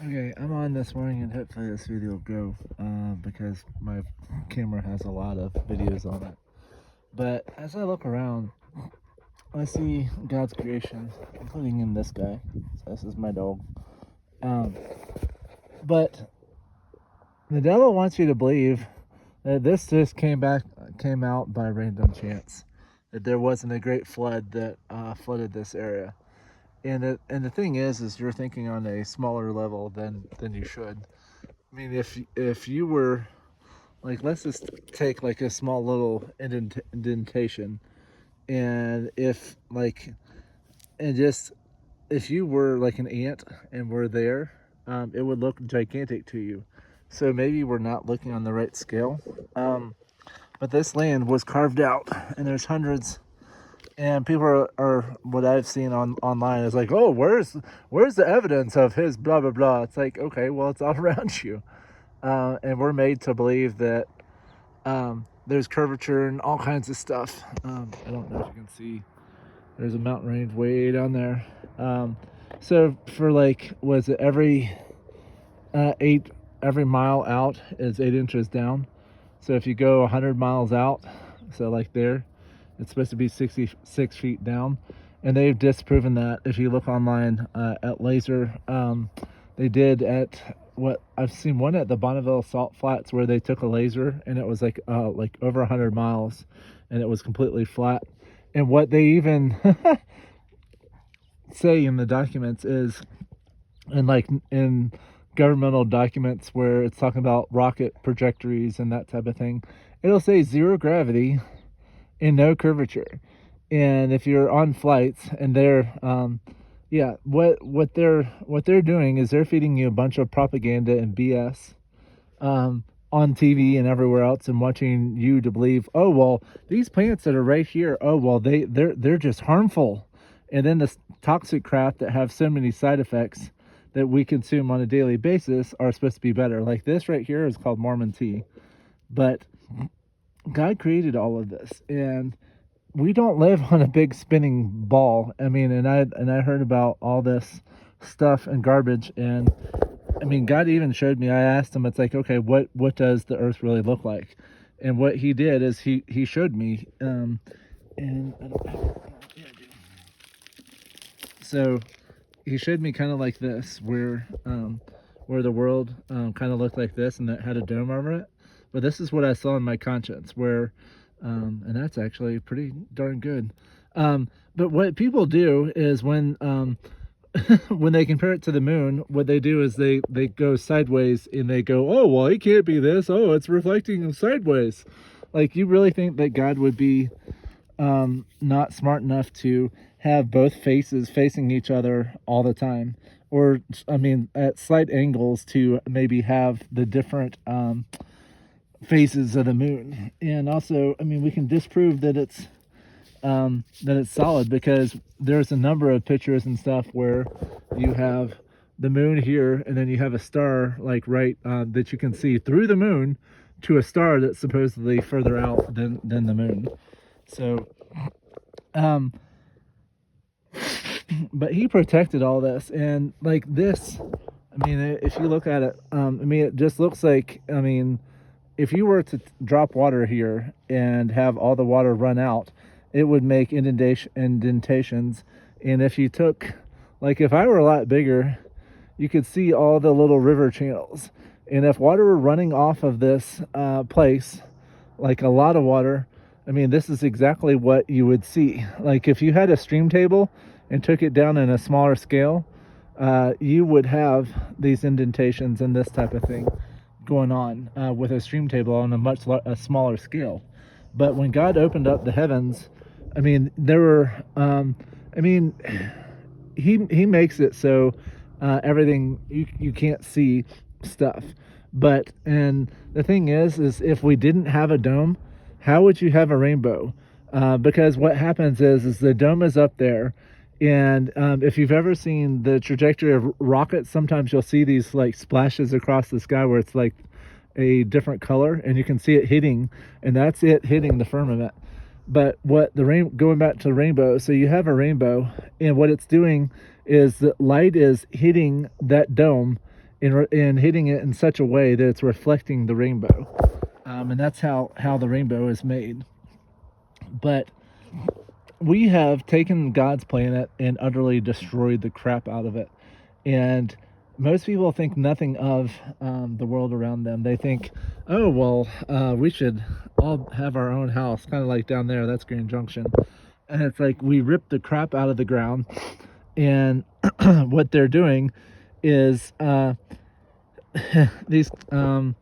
Okay, I'm on this morning and hopefully this video will go because my camera has a lot of videos on it. But as I look around, I see God's creation, including in this guy. So this is my dog. Um, but the devil wants you to believe that this just came out by random chance. That there wasn't a great flood that flooded this area. And the thing is you're thinking on a smaller level than you should. I mean, if you were like, let's just take like a small little indentation, and if like, and just if you were like an ant and were there, it would look gigantic to you. So maybe we're not looking on the right scale. But this land was carved out, and there's hundreds. And people are what I've seen online is like, oh, where's the evidence of his blah blah blah? It's like, okay, well, it's all around you, and we're made to believe that there's curvature and all kinds of stuff. I don't know if you can see. There's a mountain range way down there. So for like, was it every mile out is 8 inches down. So if you go 100 miles out, so like there, it's supposed to be 66 feet down. And they've disproven that. If you look online at laser, they did at what I've seen one at the Bonneville Salt Flats where they took a laser and it was like over 100 miles, and it was completely flat. And what they even say in the documents is, and like in governmental documents where it's talking about rocket trajectories and that type of thing, it'll say zero gravity and no curvature. And if you're on flights and they're what they're doing is they're feeding you a bunch of propaganda and BS on TV and everywhere else, and watching you to believe, oh well, these plants that are right here, oh well, they're just harmful. And then the toxic crap that have so many side effects that we consume on a daily basis are supposed to be better. Like this right here is called Mormon tea. But God created all of this, and we don't live on a big spinning ball. I mean, and I heard about all this stuff and garbage, and I mean, God even showed me. I asked him, it's like, okay, what does the earth really look like? And what he did is he showed me, and I don't know. Yeah, I do. So he showed me kind of like this, where the world kind of looked like this, and it had a dome over it. But this is what I saw in my conscience, where, and that's actually pretty darn good. But what people do is when they compare it to the moon, what they do is they go sideways and they go, oh well, it can't be this. Oh, it's reflecting sideways. Like, you really think that God would be not smart enough to have both faces facing each other all the time, or I mean, at slight angles to maybe have the different phases of the moon? And also, I mean, we can disprove that it's solid because there's a number of pictures and stuff where you have the moon here, and then you have a star like right that you can see through the moon to a star that's supposedly further out than the moon. So, but he protected all this, and like this, I mean, if you look at it, I mean, it just looks like, I mean, if you were to drop water here and have all the water run out, it would make indentations. And if you took, like, if I were a lot bigger, you could see all the little river channels. And if water were running off of this place, like a lot of water, I mean, this is exactly what you would see. Like, if you had a stream table and took it down in a smaller scale, you would have these indentations and this type of thing going on with a stream table on a smaller scale. But when God opened up the heavens, I mean, there were, I mean, he makes it so everything, you can't see stuff. But, and the thing is if we didn't have a dome, how would you have a rainbow? Because what happens is the dome is up there, and if you've ever seen the trajectory of rockets, sometimes you'll see these like splashes across the sky where it's like a different color, and you can see it hitting, and that's it hitting the firmament. But what going back to the rainbow, so you have a rainbow, and what it's doing is the light is hitting that dome, and hitting it in such a way that it's reflecting the rainbow. And that's how the rainbow is made. But we have taken God's planet and utterly destroyed the crap out of it. And most people think nothing of the world around them. They think, oh, well, we should all have our own house, kind of like down there. That's Grand Junction. And it's like we ripped the crap out of the ground. And what they're doing is these, I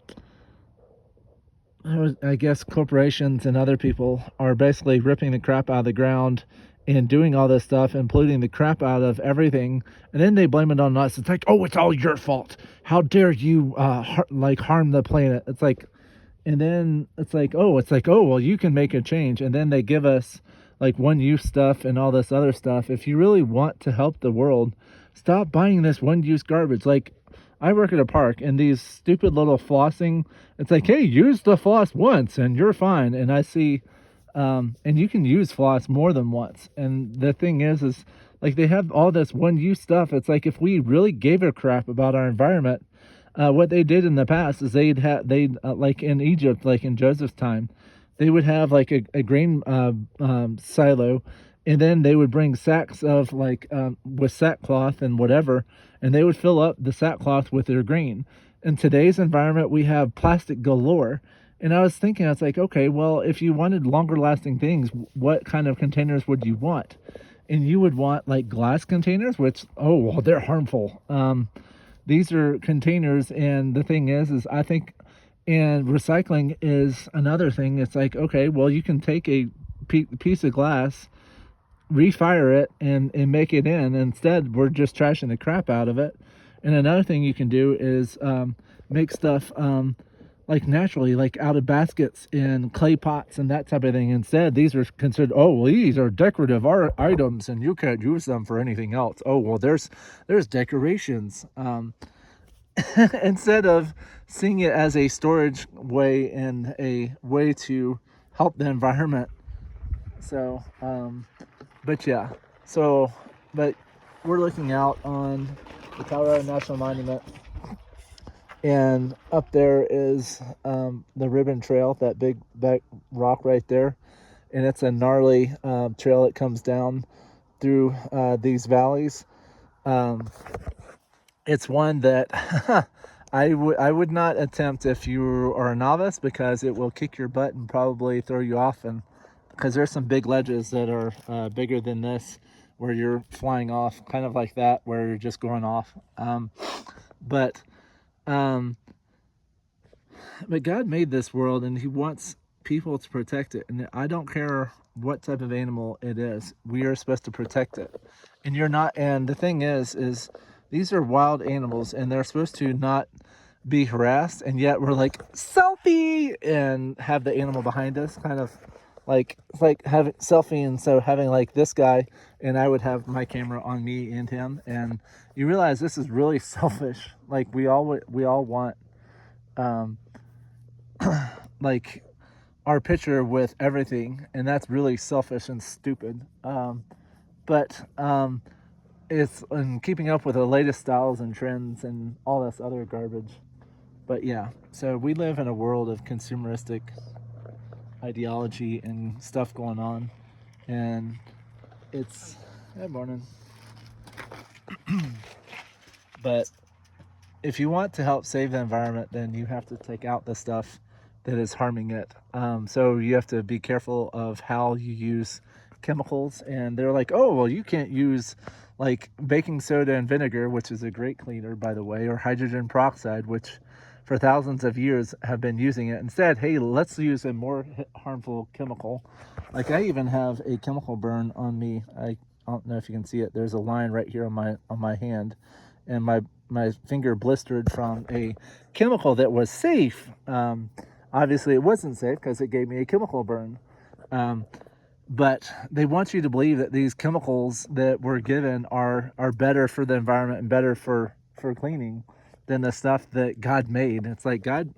guess, corporations and other people are basically ripping the crap out of the ground and doing all this stuff and polluting the crap out of everything, and then they blame it on us. It's like, oh, it's all your fault. How dare you harm the planet? It's like, and then it's like, oh, well, you can make a change. And then they give us like one-use stuff and all this other stuff. If you really want to help the world, stop buying this one-use garbage. Like, I work at a park, and these stupid little flossing, it's like, hey, use the floss once and you're fine. And I see, and you can use floss more than once. And the thing is like, they have all this one-use stuff. It's like, if we really gave a crap about our environment, what they did in the past is they'd like in Egypt, like in Joseph's time, they would have like a grain silo, and then they would bring sacks of like with sackcloth and whatever, and they would fill up the sackcloth with their grain. In today's environment, we have plastic galore. And I was thinking, I was like, okay, well, if you wanted longer lasting things, what kind of containers would you want? And you would want like glass containers, which, oh, well, they're harmful. These are containers, and the thing is I think, and recycling is another thing. It's like, okay, well, you can take a piece of glass, refire it, and make it in. Instead, we're just trashing the crap out of it. And another thing you can do is make stuff like naturally, like out of baskets and clay pots and that type of thing. Instead, these are considered, oh, well, these are decorative art items and you can't use them for anything else. Oh, well, there's decorations. Instead of seeing it as a storage way and a way to help the environment. So, but yeah, so, but we're looking out on the Colorado National Monument, and up there is the Ribbon Trail, that big rock right there, and it's a gnarly trail that comes down through these valleys. It's one that I would not attempt if you are a novice, because it will kick your butt and probably throw you off, and because there's some big ledges that are bigger than this, where you're flying off, kind of like that, where you're just going off. But God made this world, and he wants people to protect it. And I don't care what type of animal it is, we are supposed to protect it. And you're not, and the thing is these are wild animals, and they're supposed to not be harassed, and yet we're like, selfie, and have the animal behind us, kind of like, it's like having selfie, and so having like this guy, and I would have my camera on me and him, and you realize this is really selfish. Like, we all want like our picture with everything, and that's really selfish and stupid. But it's in keeping up with the latest styles and trends and all this other garbage. But yeah, so we live in a world of consumeristic ideology and stuff going on, and it's, good morning. But if you want to help save the environment, then you have to take out the stuff that is harming it. So you have to be careful of how you use chemicals, and they're like, oh, well, you can't use like baking soda and vinegar, which is a great cleaner, by the way, or hydrogen peroxide, which for thousands of years have been using it. Instead, hey, let's use a more harmful chemical. Like, I even have a chemical burn on me. I don't know if you can see it. There's a line right here on my hand, and my finger blistered from a chemical that was safe. Obviously it wasn't safe because it gave me a chemical burn. But they want you to believe that these chemicals that we're given are better for the environment and better for cleaning than the stuff that God made. It's like God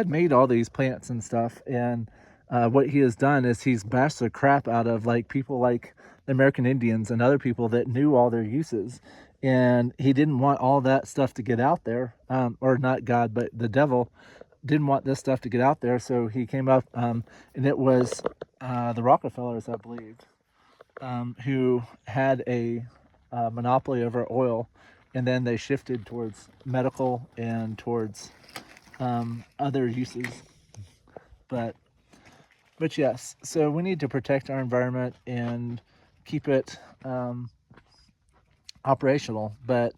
made all these plants and stuff, and what he has done is he's bashed the crap out of like people like the American Indians and other people that knew all their uses. and he didn't want all that stuff to get out there, or not God, but the devil didn't want this stuff to get out there. So he came up, and it was the Rockefellers, I believe, who had a monopoly over oil, and then they shifted towards medical and towards other uses. But yes, so we need to protect our environment and keep it operational. But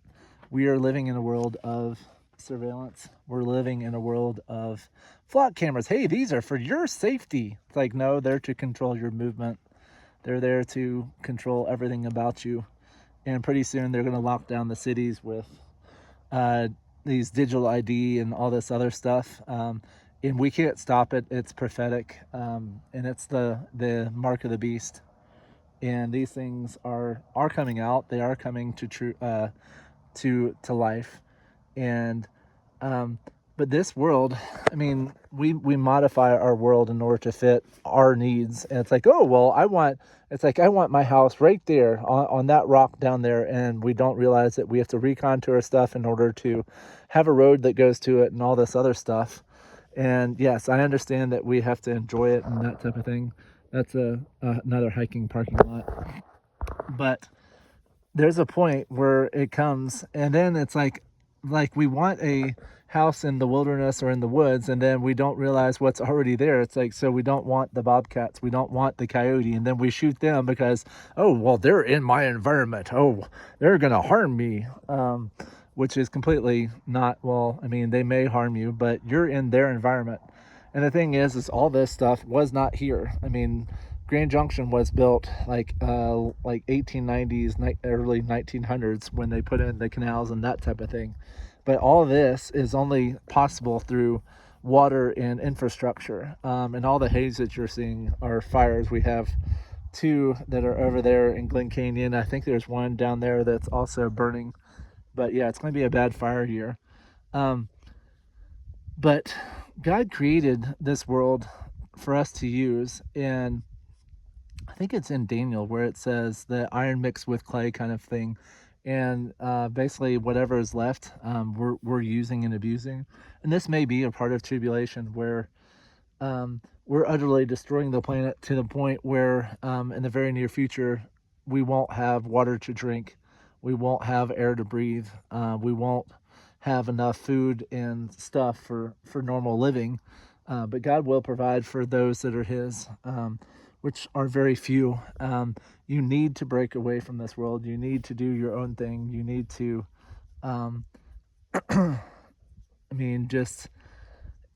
we are living in a world of surveillance. We're living in a world of flock cameras. Hey, these are for your safety. It's like, no, they're to control your movement. They're there to control everything about you. And pretty soon they're going to lock down the cities with these digital ID and all this other stuff. And we can't stop it. It's prophetic, and it's the mark of the beast. And these things are coming out. They are coming to life. And but this world, I mean, we modify our world in order to fit our needs. And it's like, oh well, I want my house right there on that rock down there, and we don't realize that we have to recontour stuff in order to have a road that goes to it and all this other stuff. And yes, I understand that we have to enjoy it and that type of thing. That's another hiking parking lot. But there's a point where it comes, and then it's like we want a house in the wilderness or in the woods, and then we don't realize what's already there. It's like, so we don't want the bobcats, we don't want the coyote, and then we shoot them because, oh well, they're in my environment, oh, they're gonna harm me, which is completely not. Well, I mean, they may harm you, but you're in their environment. And the thing is all this stuff was not here. I mean, Grand Junction was built like 1890s, early 1900s, when they put in the canals and that type of thing. But all of this is only possible through water and infrastructure. And all the haze that you're seeing are fires. We have two that are over there in Glen Canyon. I think there's one down there that's also burning. But yeah, it's going to be a bad fire year. But God created this world for us to use, and I think it's in Daniel where it says the iron mixed with clay kind of thing, and basically whatever is left, we're using and abusing. And this may be a part of tribulation where we're utterly destroying the planet to the point where in the very near future we won't have water to drink, we won't have air to breathe, we won't have enough food and stuff for normal living. But God will provide for those that are His, which are very few. You need to break away from this world. You need to do your own thing. You need to, I mean, just,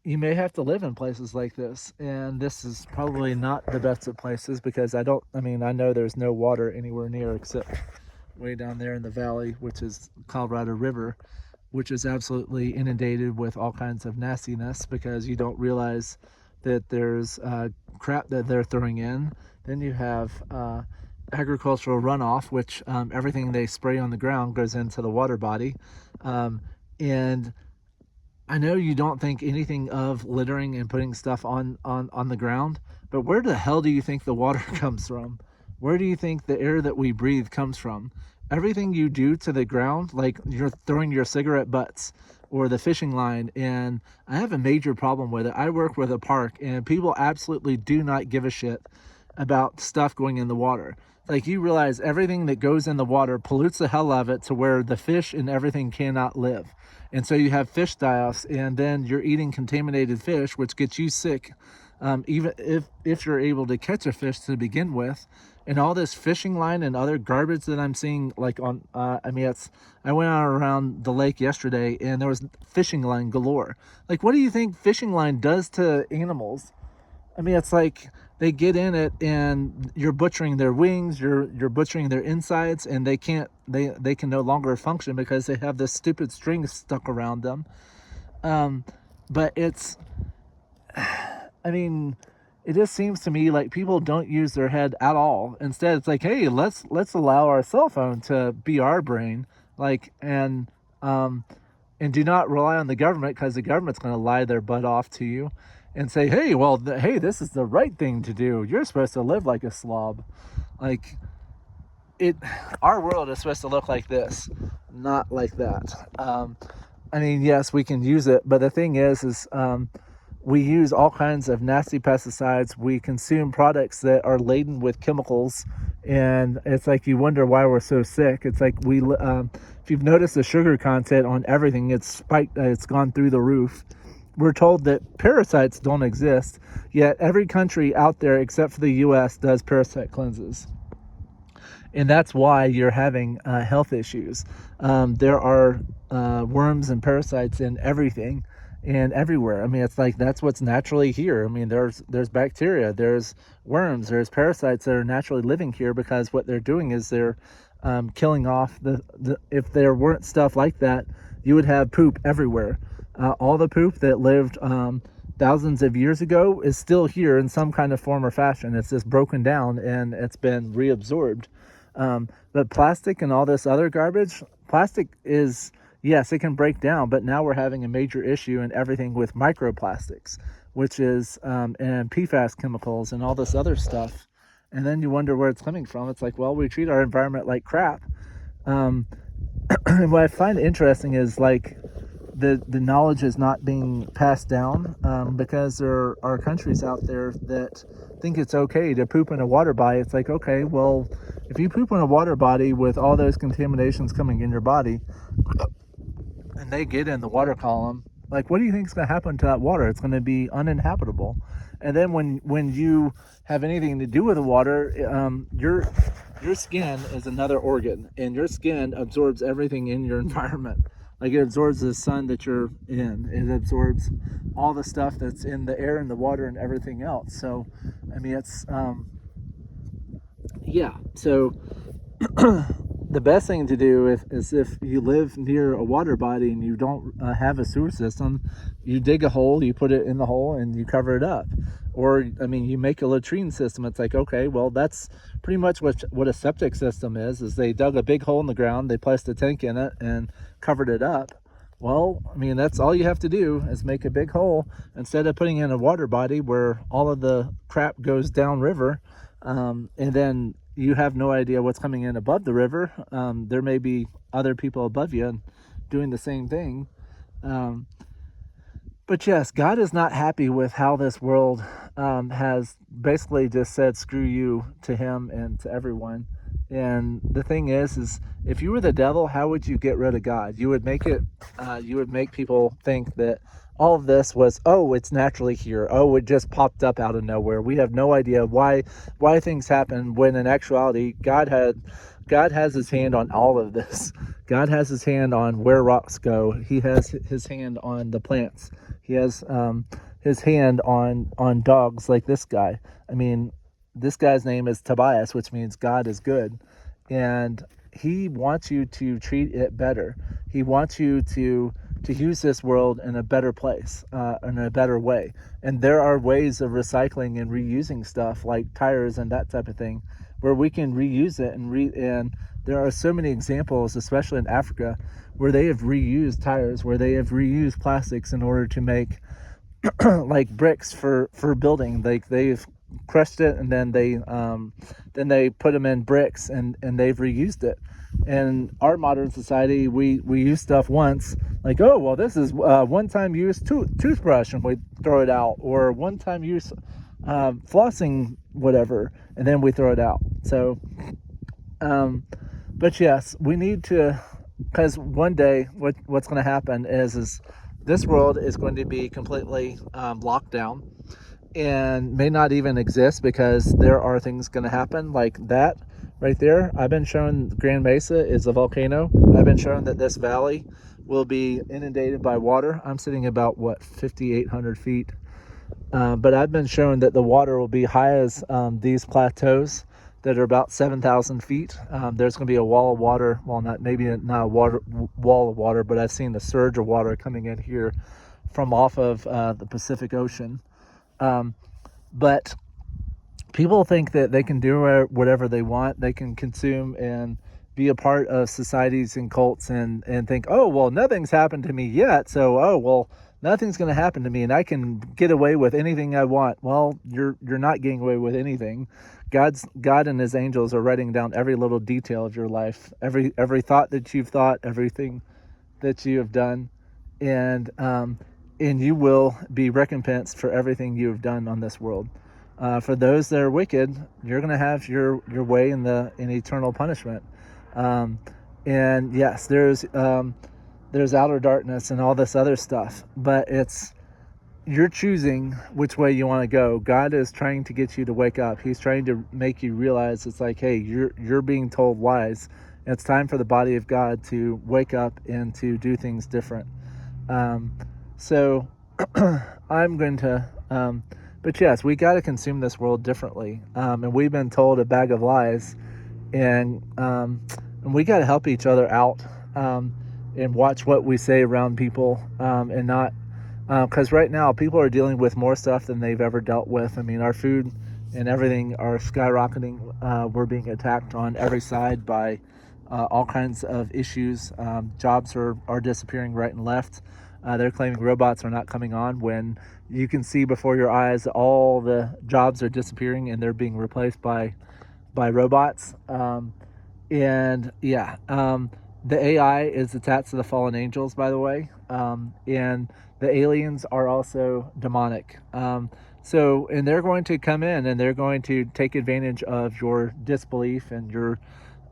you may have to live in places like this. And this is probably not the best of places because I know there's no water anywhere near except way down there in the valley, which is Colorado River, which is absolutely inundated with all kinds of nastiness because you don't realize that there's crap that they're throwing in. Then you have agricultural runoff, which everything they spray on the ground goes into the water body. And I know you don't think anything of littering and putting stuff on the ground, but where the hell do you think the water comes from? Where do you think the air that we breathe comes from? Everything you do to the ground, like you're throwing your cigarette butts or the fishing line, and I have a major problem with it. I work with a park, and people absolutely do not give a shit about stuff going in the water. Like, you realize everything that goes in the water pollutes the hell out of it to where the fish and everything cannot live. And so you have fish die-offs, and then you're eating contaminated fish, which gets you sick, even if you're able to catch a fish to begin with. And all this fishing line and other garbage that I'm seeing, like on, I went out around the lake yesterday, and there was fishing line galore. Like, what do you think fishing line does to animals? I mean, it's like they get in it, and you're butchering their wings, you're butchering their insides, and they can no longer function because they have this stupid string stuck around them. But it's, I mean, it just seems to me like people don't use their head at all. Instead, it's like, hey, let's allow our cell phone to be our brain, like, and do not rely on the government, because the government's going to lie their butt off to you and say, hey, well, hey, this is the right thing to do. You're supposed to live like a slob. Like, it our world is supposed to look like this, not like that. I mean, yes, we can use it, but the thing is we use all kinds of nasty pesticides. We consume products that are laden with chemicals, and it's like you wonder why we're so sick. It's like if you've noticed the sugar content on everything, it's spiked. It's gone through the roof. We're told that parasites don't exist, yet every country out there except for the U.S. does parasite cleanses. And that's why you're having health issues. There are worms and parasites in everything and everywhere. I mean, it's like that's what's naturally here. I mean, there's bacteria, there's worms, there's parasites that are naturally living here, because what they're doing is they're killing off the if there weren't stuff like that, you would have poop everywhere. All the poop that lived thousands of years ago is still here in some kind of form or fashion. It's just broken down and it's been reabsorbed. But plastic and all this other garbage, plastic is, yes, it can break down, but now we're having a major issue in everything with microplastics, which is, and PFAS chemicals and all this other stuff. And then you wonder where it's coming from. It's like, well, we treat our environment like crap. And what I find interesting is like the knowledge is not being passed down, because there are countries out there that think it's okay to poop in a water body. It's like, okay, well, if you poop in a water body with all those contaminations coming in your body and they get in the water column, like, what do you think is going to happen to that water? It's going to be uninhabitable. And then when you have anything to do with the water, your skin is another organ, and your skin absorbs everything in your environment. Like, it absorbs the sun that you're in. It absorbs all the stuff that's in the air and the water and everything else. So, I mean, it's, yeah. So the best thing to do is if you live near a water body and you don't have a sewer system, you dig a hole, you put it in the hole, and you cover it up. Or, I mean, you make a latrine system. It's like, okay, well, that's pretty much what a septic system is they dug a big hole in the ground, they placed a tank in it, and covered it up. Well, I mean, that's all you have to do is make a big hole instead of putting in a water body where all of the crap goes downriver, and then you have no idea what's coming in above the river. There may be other people above you doing the same thing. But yes, God is not happy with how this world has basically just said screw you to him and to everyone. And the thing is if you were the devil, how would you get rid of God? You would make people think that all of this was, oh, it's naturally here. Oh, it just popped up out of nowhere. We have no idea why things happen, when in actuality, God has his hand on all of this. God has his hand on where rocks go. He has his hand on the plants. He has his hand on dogs like this guy. I mean, this guy's name is Tobias, which means God is good. And he wants you to treat it better. He wants you to use this world in a better place, in a better way. And there are ways of recycling and reusing stuff like tires and that type of thing, where we can reuse it. And there are so many examples, especially in Africa, where they have reused tires, where they have reused plastics in order to make like bricks for building. Like, they've crushed it and then they put them in bricks and they've reused it. And our modern society, we use stuff once, like, oh, well, this is one-time use toothbrush, and we throw it out, or one-time use flossing whatever, and then we throw it out. So but yes, we need to, because one day what's going to happen is this world is going to be completely locked down and may not even exist, because there are things going to happen like that right there. I've been shown Grand Mesa is a volcano. I've been shown that this valley will be inundated by water. I'm sitting about 5,800 feet, but I've been shown that the water will be high as these plateaus that are about 7,000 feet. There's going to be a wall of water. Well, not a wall of water, but I've seen the surge of water coming in here from off of the Pacific Ocean. But people think that they can do whatever they want. They can consume and be a part of societies and cults and think, oh, well, nothing's happened to me yet, so, oh, well, nothing's going to happen to me and I can get away with anything I want. Well, you're not getting away with anything. God and his angels are writing down every little detail of your life, every thought that you've thought, everything that you have done, and you will be recompensed for everything you have done on this world. For those that are wicked, you're going to have your way in eternal punishment. Um, and yes, there's outer darkness and all this other stuff, but you're choosing which way you want to go. God is trying to get you to wake up. He's trying to make you realize it's like, hey, you're being told lies. It's time for the body of God to wake up and to do things different. So I'm going to, but yes, we got to consume this world differently. And we've been told a bag of lies, and we got to help each other out, and watch what we say around people, and not, because right now people are dealing with more stuff than they've ever dealt with. I mean, our food and everything are skyrocketing. We're being attacked on every side by all kinds of issues. Jobs are disappearing right and left. They're claiming robots are not coming on when you can see before your eyes all the jobs are disappearing and they're being replaced by robots. And yeah, the AI is attached to the fallen angels, by the way, and the aliens are also demonic. And they're going to come in and they're going to take advantage of your disbelief and your.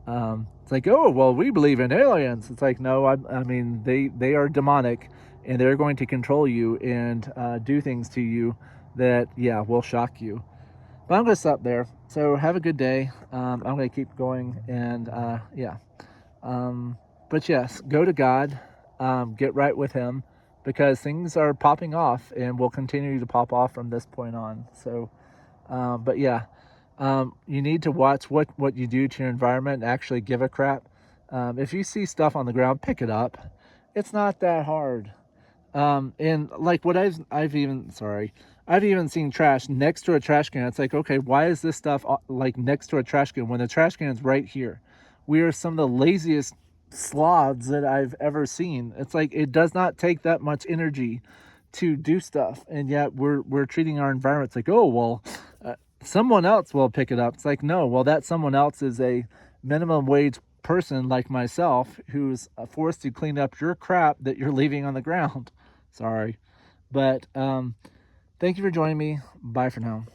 It's like, oh well, we believe in aliens. It's like, no, I mean they are demonic, and they're going to control you and do things to you that will shock you. But I'm going to stop there. So have a good day. I'm going to keep going, and but yes, go to God, get right with Him, because things are popping off and will continue to pop off from this point on. So, but yeah, you need to watch what you do to your environment and actually give a crap. If you see stuff on the ground, pick it up. It's not that hard. And like what I've even seen trash next to a trash can. It's like, okay, why is this stuff like next to a trash can when the trash can is right here? We are some of the laziest slobs that I've ever seen. It's like it does not take that much energy to do stuff, and yet we're treating our environment. It's like, oh well, someone else will pick it up. It's like, no, well, that someone else is a minimum wage person like myself who's forced to clean up your crap that you're leaving on the ground. Sorry. But thank you for joining me. Bye for now.